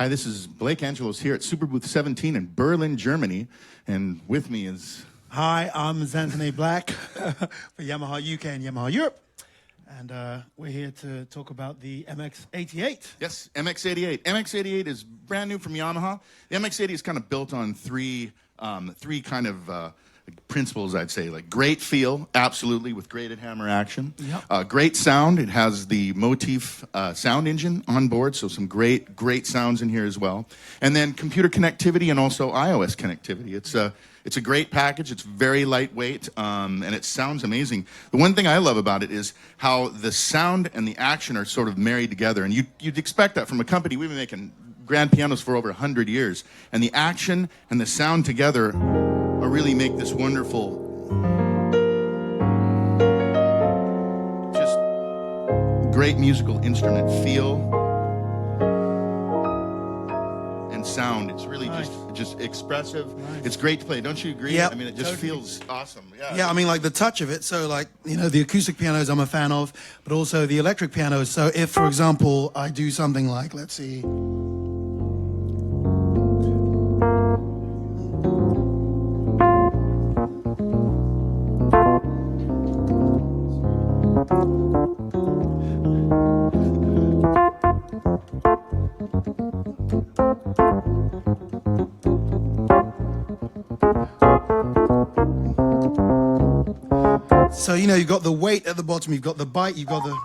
Hi, this is Blake Angelos here at SuperBooth 17 in Berlin, Germany, and with me is... Hi, I'm Xantone Blacq for Yamaha UK and Yamaha Europe, and we're here to talk about the MX88. Yes, MX88. MX88 is brand new from Yamaha. The MX88 is kind of built on three kind of principles, I'd say. Like great feel, absolutely, with graded hammer action. Yep. Great sound. It has the Motif sound engine on board, so some great sounds in here as well. And then computer connectivity and also iOS connectivity. It's a great package. It's very lightweight, and it sounds amazing. The one thing I love about it is how the sound and the action are sort of married together. And you'd expect that from a company. We've been making grand pianos for over 100 years. And the action and the sound together really make this wonderful, just great musical instrument feel and sound. It's really just expressive. Nice. It's great to play. Don't you agree? Yep, I mean, it just feels awesome. Yeah, I mean, like the touch of it. So, like, you know, the acoustic pianos I'm a fan of, but also the electric pianos. So if, for example, I do something like, let's see... So, you know, you've got the weight at the bottom, you've got the bite, you've got the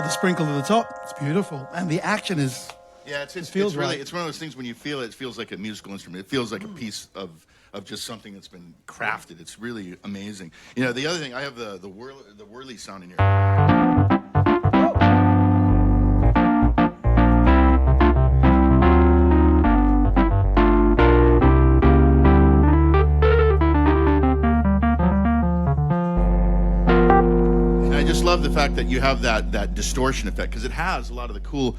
sprinkle at the top. It's beautiful. And the action is... Yeah, it's feels really, right. it's one of those things when you feel it, it feels like a musical instrument. It feels like a piece of just something that's been crafted. It's really amazing. You know, the other thing, I have the whirly sound in here. Love the fact that you have that distortion effect, because it has a lot of the cool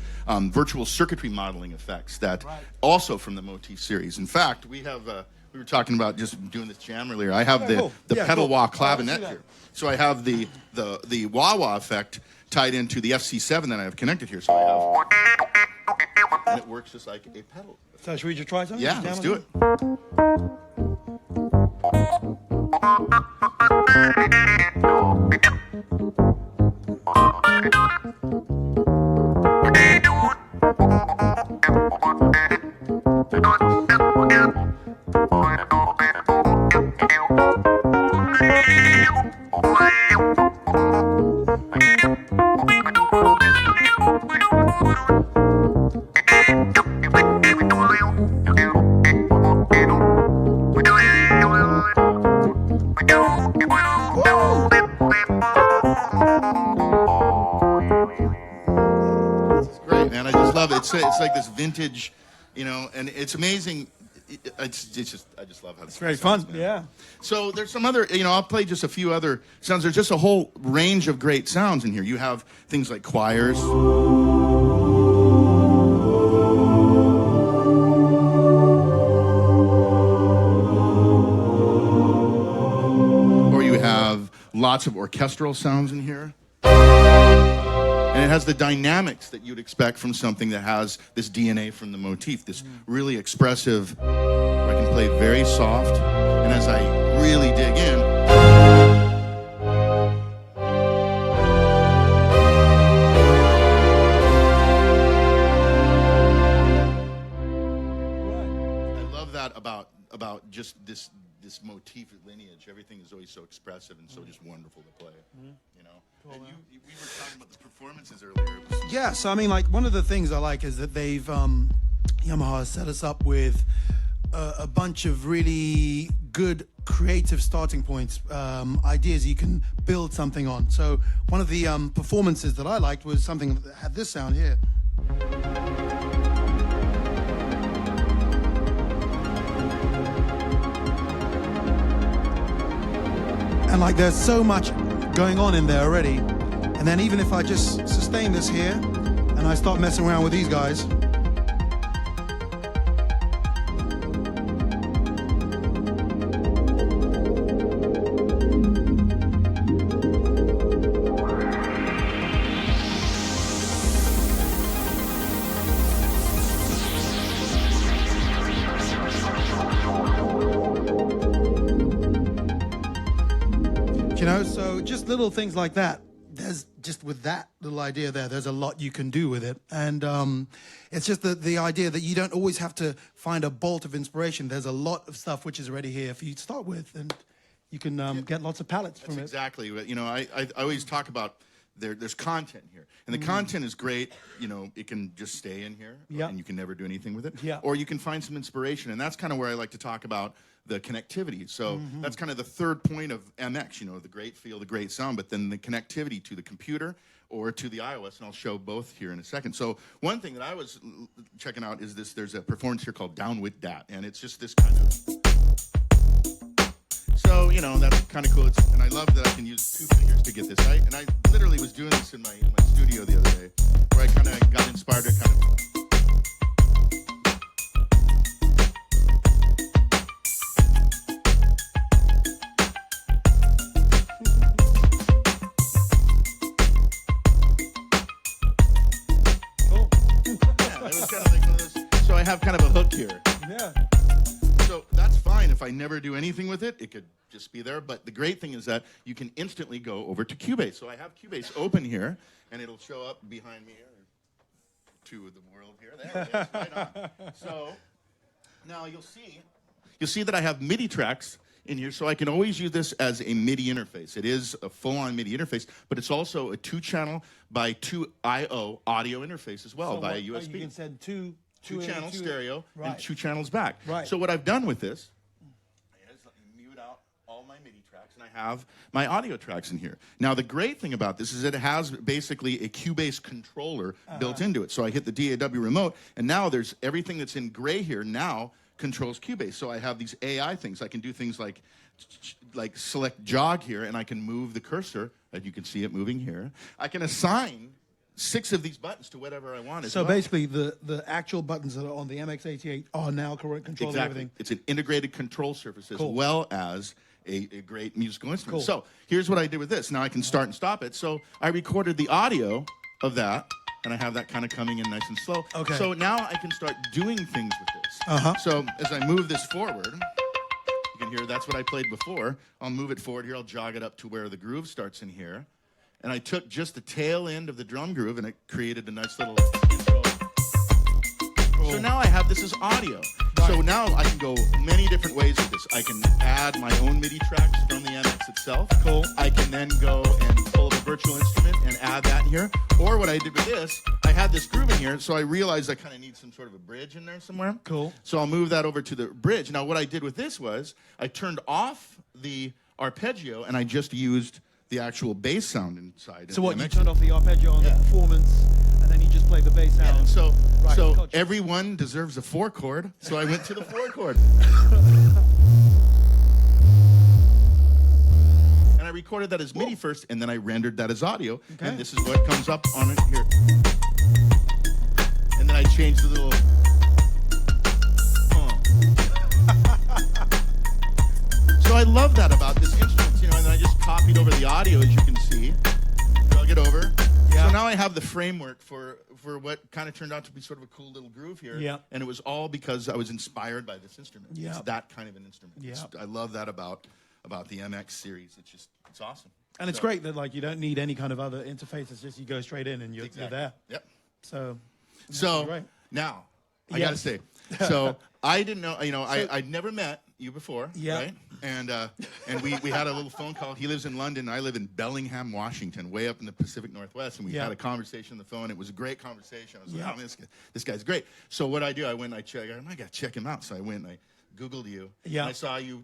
virtual circuitry modeling effects that also from the Motif series. In fact, we have we were talking about just doing this jam earlier. I have the pedal wah clavinet here, so I have the wah wah effect tied into the FC7 that I have connected here. So I have, and it works just like a pedal. So should we just try something? Yeah, let's do it. It's like this vintage, you know, and it's amazing. I just love how it's very fun. Man. Yeah. So there's some other, you know, I'll play just a few other sounds. There's just a whole range of great sounds in here. You have things like choirs. Or you have lots of orchestral sounds in here. And it has the dynamics that you'd expect from something that has this DNA from the Motif, this really expressive, where I can play very soft, and as I really dig in, I love that about just this Motif lineage. Everything is always so expressive and so just wonderful to play, you know. Cool, and we were talking about the performances earlier. Yeah, so I mean, like, one of the things I like is that they've, Yamaha set us up with a bunch of really good creative starting points, ideas you can build something on. So one of the performances that I liked was something that had this sound here. And like, there's so much going on in there already. And then even if I just sustain this here and I start messing around with these guys, just little things like that. There's just with that little idea there's a lot you can do with it. And it's just the idea that you don't always have to find a bolt of inspiration. There's a lot of stuff which is already here for you to start with, and you can get lots of palettes from it. Exactly. You know, I always talk about there's content here. And the content is great. You know, it can just stay in here, and you can never do anything with it. Yeah. Or you can find some inspiration. And that's kind of where I like to talk about the connectivity. So that's kind of the third point of MX, you know, the great feel, the great sound, but then the connectivity to the computer or to the iOS, and I'll show both here in a second. So one thing that I was checking out is this, there's a performance here called Down With Dat, and it's just this kind of... So, you know, that's kind of cool. And I love that I can use 2 fingers to get this right. And I literally was doing this in my studio the other day, where I kind of got inspired to kind of... So I have kind of a hook here. Yeah. So that's fine. If I never do anything with it, it could just be there. But the great thing is that you can instantly go over to Cubase. So I have Cubase open here, and it'll show up behind me here. 2 of the world here. There it is. Right on. So now you'll see that I have MIDI tracks in here, so I can always use this as a MIDI interface. It is a full-on MIDI interface, but it's also a 2-channel by 2 I/O audio interface as well via USB. You can send two channels stereo and right. 2 channels back. Right. So what I've done with this is let me mute out all my MIDI tracks, and I have my audio tracks in here. Now the great thing about this is that it has basically a Cubase controller built into it. So I hit the DAW remote, and now there's everything that's in gray here now controls Cubase. So I have these AI things. I can do things like select jog here, and I can move the cursor, like you can see it moving here. I can assign 6 of these buttons to whatever I want. So basically, the actual buttons that are on the MX88 are now controlling everything. It's an integrated control surface as well as a great musical instrument. Cool. So here's what I did with this. Now I can start and stop it. So I recorded the audio of that, and I have that kind of coming in nice and slow. Okay. So now I can start doing things with this. So as I move this forward, you can hear that's what I played before. I'll move it forward here. I'll jog it up to where the groove starts in here. And I took just the tail end of the drum groove, and it created a nice little intro. Cool. So now I have this as audio. Right. So now I can go many different ways with this. I can add my own MIDI tracks from the MX itself. Cool. I can then go and pull up a virtual instrument and add that in here. Or what I did with this, I had this groove in here, so I realized I kind of need some sort of a bridge in there somewhere. Cool. So I'll move that over to the bridge. Now what I did with this was I turned off the arpeggio, and I just used the actual bass sound inside. So what, you turned off the arpeggio on the performance, and then you just played the bass sound? Yeah, so right, gotcha. Everyone deserves a 4-chord, so I went to the 4-chord. And I recorded that as MIDI first, and then I rendered that as audio, and this is what comes up on it here. And then I changed the little... So I love that about this instrument, you know, and then I just copied over the audio, as you can see, drug it over. Yeah. So now I have the framework for what kind of turned out to be sort of a cool little groove here. Yeah. And it was all because I was inspired by this instrument. Yeah. It's that kind of an instrument. Yeah. I love that about the MX series. It's awesome. And it's great that like you don't need any kind of other interface. It's just you go straight in and you're there. Yep. So now I gotta say, so I didn't know, you know, I'd never met you before, right? And we had a little phone call. He lives in London. I live in Bellingham, Washington, way up in the Pacific Northwest. And we had a conversation on the phone. It was a great conversation. I was like, oh, this guy's great. So what I do, I went and I got to check him out. So I went and I Googled you. Yeah. And I saw you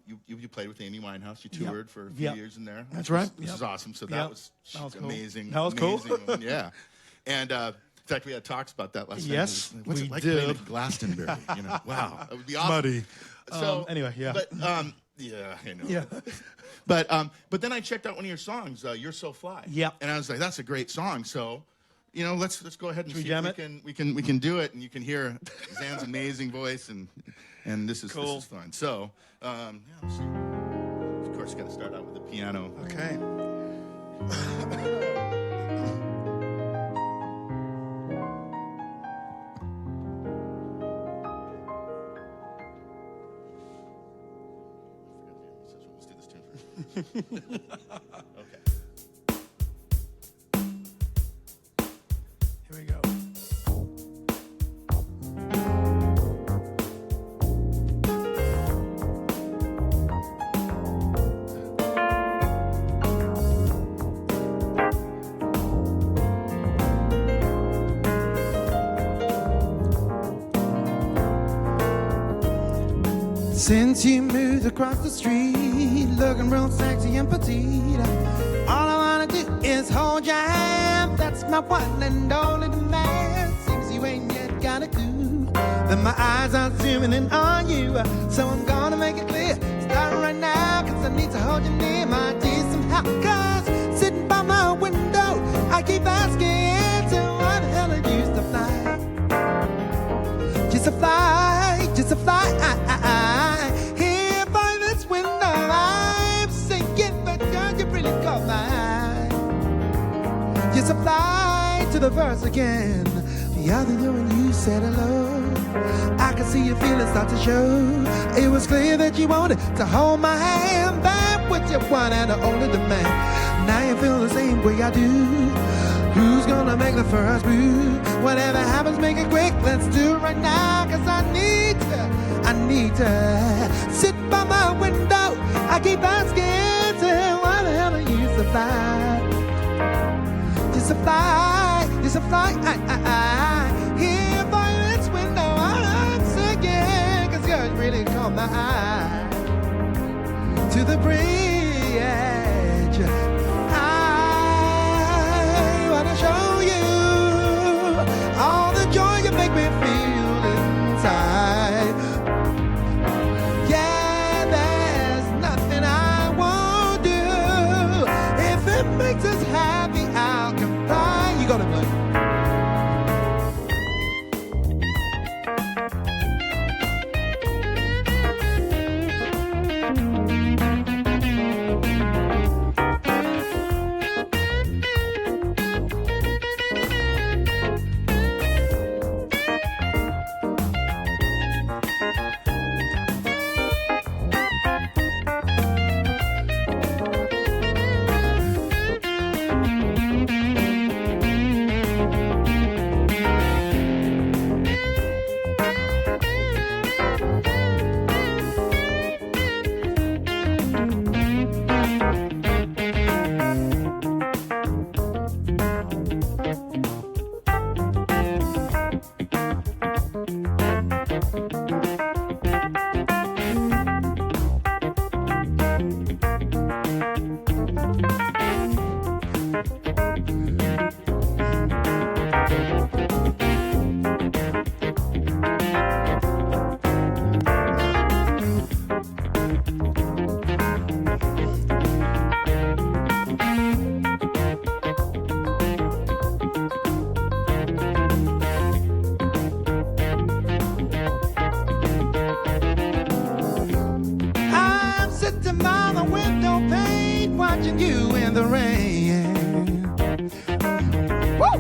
played with Amy Winehouse. You toured for a few years in there. That's right. This is awesome. So that was amazing. That was cool. Yeah. And in fact, we had talks about that last night. Yes, What's it like playing at Glastonbury? You know, wow, that would be awesome. Muddy. So anyway, but yeah, I know. Yeah. But then I checked out one of your songs, "You're So Fly." Yeah. And I was like, that's a great song. So, you know, let's go ahead and see jam if we can do it, and you can hear Zan's amazing voice, and this is cool. This is fun. So, let's see. Of course, got to start out with the piano. Okay. Okay. Since you moved across the street, looking real sexy and petite, all I wanna do is hold your hand. That's my one and only demand. Seems you ain't yet got a clue that my eyes are zooming in on you. So I'm gonna make it clear, start right now, cause I need to hold you near, my dear, somehow. Cause sitting by my window, I keep asking, so why the hell are you to fly? Just a fly, just a fly. Here by this window, I'm sinking, but girl, you really caught my eye. Just a fly to the verse again. The other day when you said hello, I could see your feelings start to show. It was clear that you wanted to hold my hand, back with your one and only demand. Now you feel the same way I do. Who's gonna make the first move? Whatever happens, make it quick. Let's do it right now, cause I need to sit by my window. I keep asking, why the hell are you so fly? Just a fly, just a fly. Here by this window, I'm singing, cause you really caught my eye. To the bridge, I wanna show you all the joy you make me feel inside. Yeah, there's nothing I won't do. If it makes us happy, I'll comply. You gotta play. You in the rain. Woo!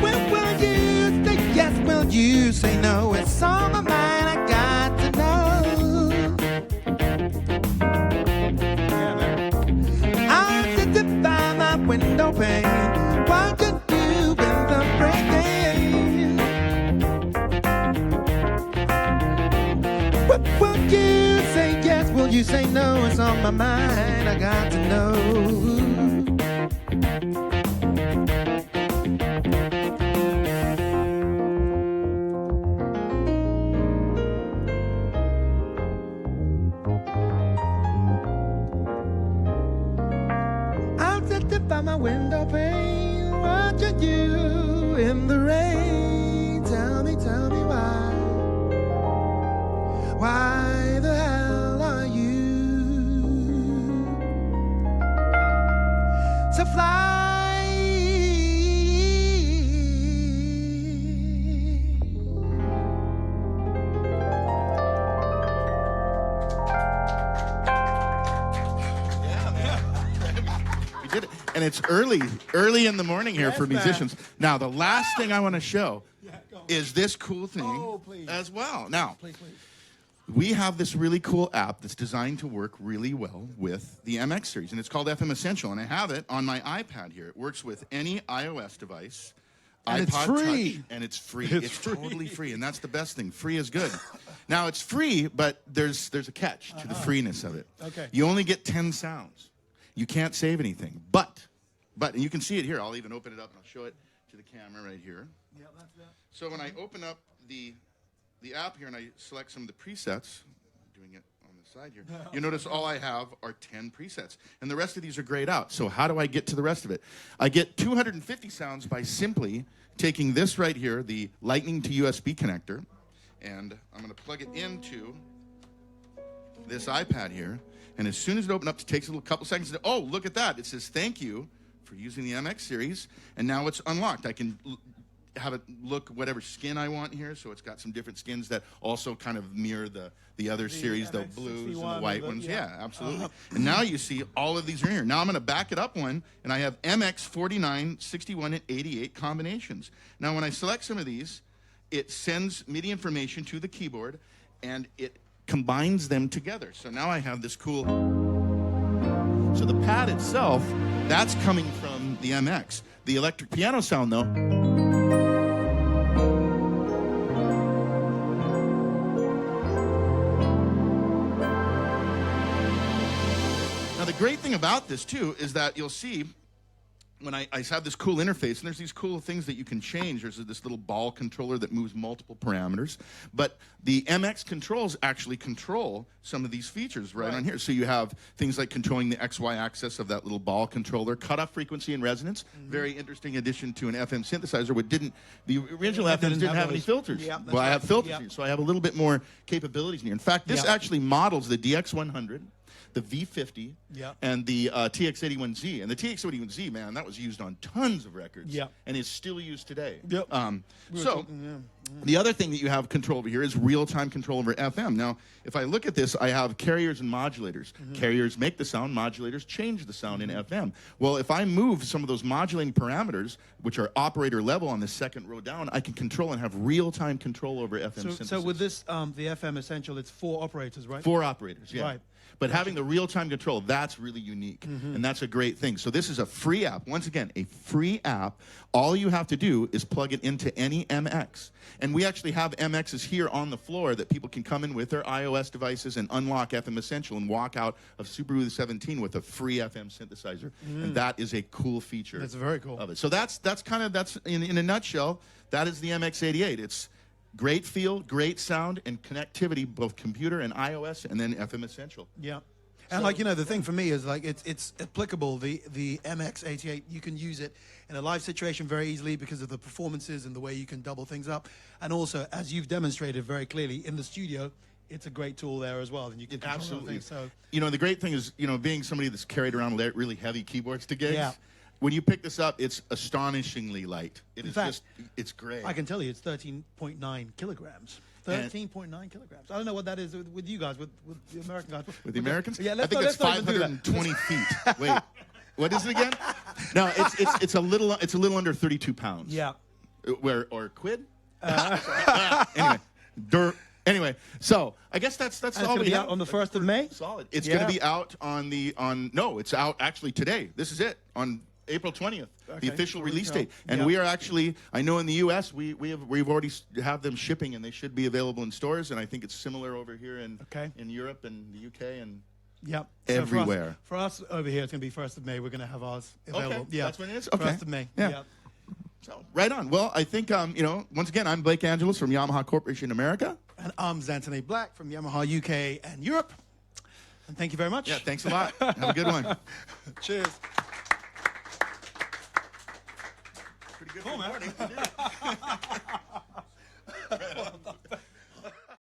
When will you say yes? Will you say no? It's on my mind. I got to know. I'm sitting by my window pane, watching you in the rain. What will you say yes? Will you say no? It's on my mind. I got to know. I'm sitting by my window pane, watching you in the rain. Tell me why? Why the hell are you so fly? We did it. And it's early in the morning here for musicians. Now, the last thing I want to show is this cool thing as well. Now, please. We have this really cool app that's designed to work really well with the MX series, and it's called FM Essential, and I have it on my iPad here. It works with any iOS device, and iPod it's free. Touch, and it's free. It's totally free, and that's the best thing. Free is good. Now, it's free, but there's a catch to the freeness of it. Okay. You only get 10 sounds. You can't save anything, but, and you can see it here. I'll even open it up, and I'll show it to the camera right here. Yeah, that's that. So when I open up the app here and I select some of the presets, doing it on the side here. You notice all I have are 10 presets, and the rest of these are grayed out. So how do I get to the rest of it? I get 250 sounds by simply taking this right here, the Lightning to USB connector, and I'm going to plug it into this iPad here. And as soon as it opens up, it takes a couple seconds. Oh, look at that. It says, thank you for using the MX series. And now it's unlocked. I can have it look whatever skin I want here. So it's got some different skins that also kind of mirror the other series, the blues and the white ones. Yeah, absolutely. And now you see all of these are here. Now I'm going to back it up one, and I have MX 49, 61, and 88 combinations. Now when I select some of these, it sends MIDI information to the keyboard, and it combines them together. So now I have this cool. So the pad itself, that's coming from the MX. The electric piano sound, though. Now the great thing about this too is that you'll see when I have this cool interface, and there's these cool things that you can change. There's this little ball controller that moves multiple parameters. But the MX controls actually control some of these features right on here. So you have things like controlling the XY axis of that little ball controller, cutoff frequency and resonance. Very interesting addition to an FM synthesizer. The original FMs didn't have any filters. Yeah, well, I have filters here, so I have a little bit more capabilities in here. In fact, this actually models the DX100. The V50 and the TX81Z. And the TX81Z, man, that was used on tons of records and is still used today. The other thing that you have control over here is real-time control over FM. Now, if I look at this, I have carriers and modulators. Carriers make the sound, modulators change the sound in FM. Well, if I move some of those modulating parameters, which are operator level on the second row down, I can control and have real-time control over FM synthesis. So with this, the FM Essential, it's 4 operators, right? 4 operators, yeah. Right. But having the real-time control, that's really unique. And that's a great thing. So this is a free app. Once again, a free app. All you have to do is plug it into any MX. And we actually have MXs here on the floor that people can come in with their iOS devices and unlock FM Essential and walk out of SuperBooth 17 with a free FM synthesizer. And that is a cool feature. That's very cool. Of it. So that's in a nutshell, that is the MX88. It's great feel, great sound, and connectivity, both computer and iOS, and then FM Essential. Yeah. And like, you know, the thing for me is like it's applicable. The MX88, you can use it in a live situation very easily because of the performances and the way you can double things up. And also, as you've demonstrated very clearly in the studio, it's a great tool there as well. And you can absolutely. So, you know, the great thing is, you know, being somebody that's carried around really heavy keyboards to gigs. When you pick this up, it's astonishingly light. It's great. I can tell you it's 13.9 kilograms. 13.9 kilograms. I don't know what that is with you guys, with the American guys. With the Americans? Yeah, I think it's 520 feet. Wait, what is it again? No, it's a little under 32 pounds. Yeah. Or quid? Anyway, so I guess that's all we have. Out on the 1st of May? Solid. It's going to be out it's out actually today. This is it, on April 20th, the official release date. And we are actually, I know in the U.S., we've already have them shipping, and they should be available in stores, and I think it's similar over here in Europe and the U.K. and everywhere. So for us over here, it's going to be 1st of May. We're going to have ours available. Okay, that's when it is? Okay. 1st of May. Yeah. So, right on. Well, I think, you know, once again, I'm Blake Angelos from Yamaha Corporation America. And I'm Xantone Blacq from Yamaha UK and Europe. And thank you very much. Yeah, thanks a lot. Have a good one. Cheers. Pretty good. Cool, man.